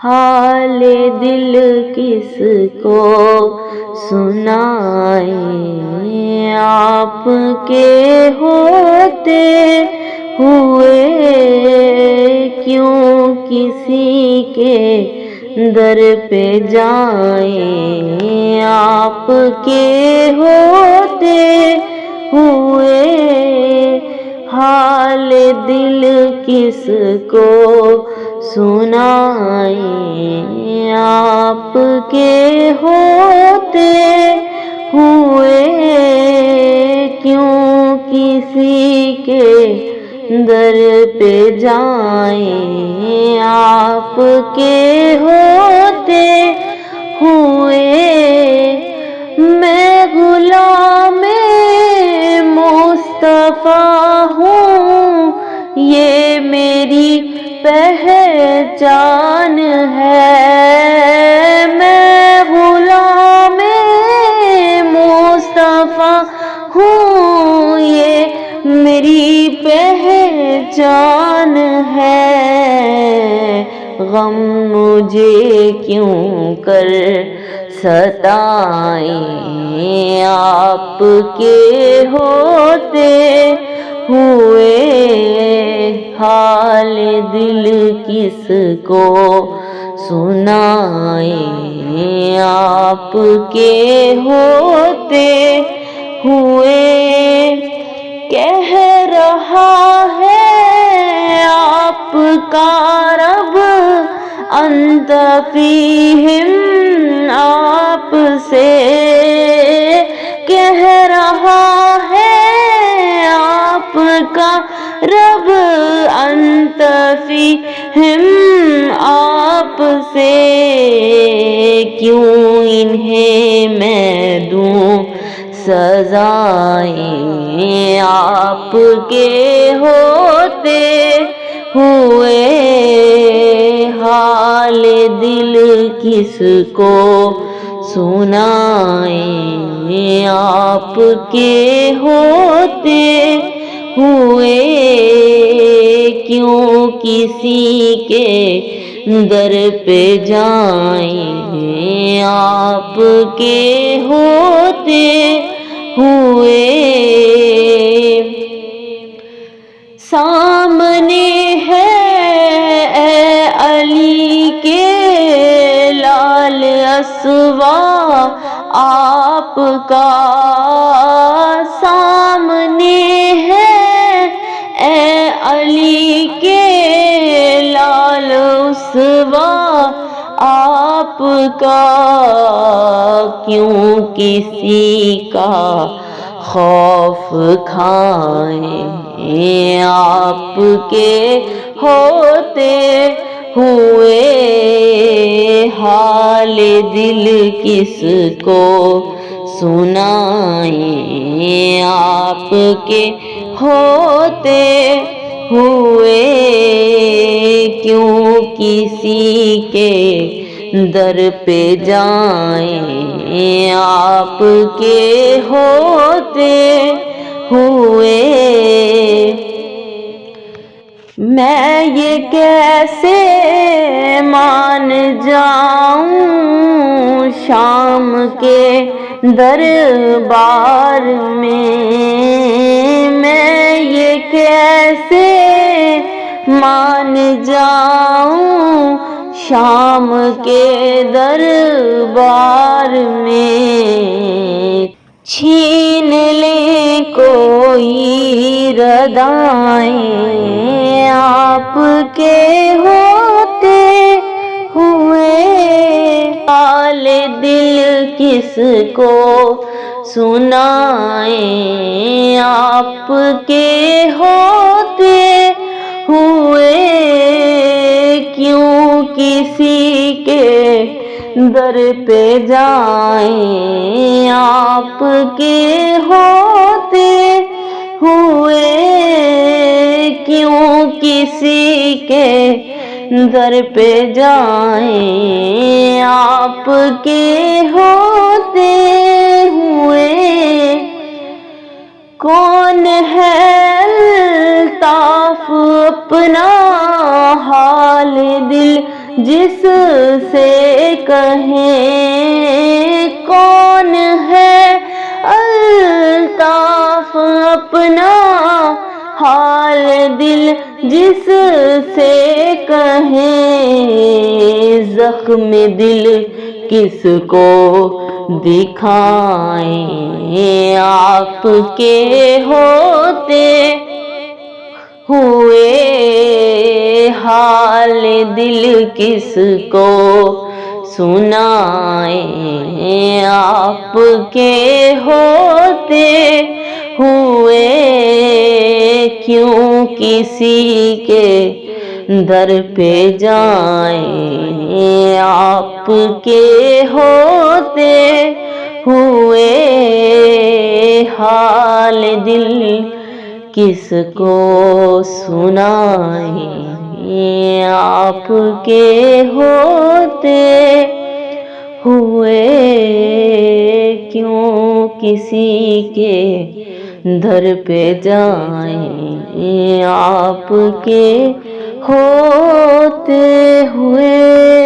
حال دل کس کو سنائیں، آپ کے ہوتے ہوئے کیوں کسی کے در پہ جائیں، آپ کے ہوتے ہوئے حال دل کس کو سنائیں، آپ کے ہوتے ہوئے کیوں کسی کے در پہ جائیں، آپ کے ہوتے ہوئے میں غلام مصطفیٰ ہوں، یہ میری پہچان ہے، میں غلام مصطفیٰ ہوں، یہ میری پہچان ہے، غم مجھے کیوں کر ستائیں، آپ کے ہوتے ہوئے حال دل کس کو سنائیں، آپ کے ہوتے ہوئے کہہ رہا ہے آپ کا رب انت فیہم، آپ سے کہہ رہا ہے آپ کا رب انت فیہم، آپ سے کیوں انہیں میں دوں سزائیں، آپ کے ہوتے ہوئے حال دل کس کو سنائیں، آپ کے ہوتے ہوئے کیوں کسی کے در پہ جائیں، آپ کے ہوتے ہوئے سامنے ہے اے علی کے لال اسوا آپ کا، سامنے ہے اے علی کے لال اسوا آپ کا، کیوں کسی کا خوف کھائیں، آپ کے ہوتے ہوئے حال دل کس کو سنائیں، آپ کے ہوتے ہوئے کیوں کسی کے در پہ جائیں، آپ کے ہوتے ہوئے میں یہ کیسے مان جاؤں شام کے دربار میں یہ کیسے مان جاؤں شام کے دربار میں، چھین لیں کوئی ردائیں، آپ کے ہوتے ہوئے حال دل کس کو سنائیں، آپ کے ہوتے ہوئے کیوں کسی کے در پہ جائیں، آپ کے ہوتے ہوئے کیوں کسی کے در پہ جائیں، آپ کے ہوتے ہوئے کون ہے الطاف اپنا حال دل جس سے کہیں کون ہے الطاف اپنا حال دل جس سے کہیں زخم دل کس کو دکھائیں آپ کے ہوتے ہوئے حال دل کس کو سنائیں آپ کے ہوتے ہوئے کیوں کسی کے در پہ جائیں آپ کے ہوتے ہوئے حال دل کس کو سنائیں آپ کے ہوتے ہوئے کیوں کسی کے در پہ جائیں آپ کے ہوتے ہوئے.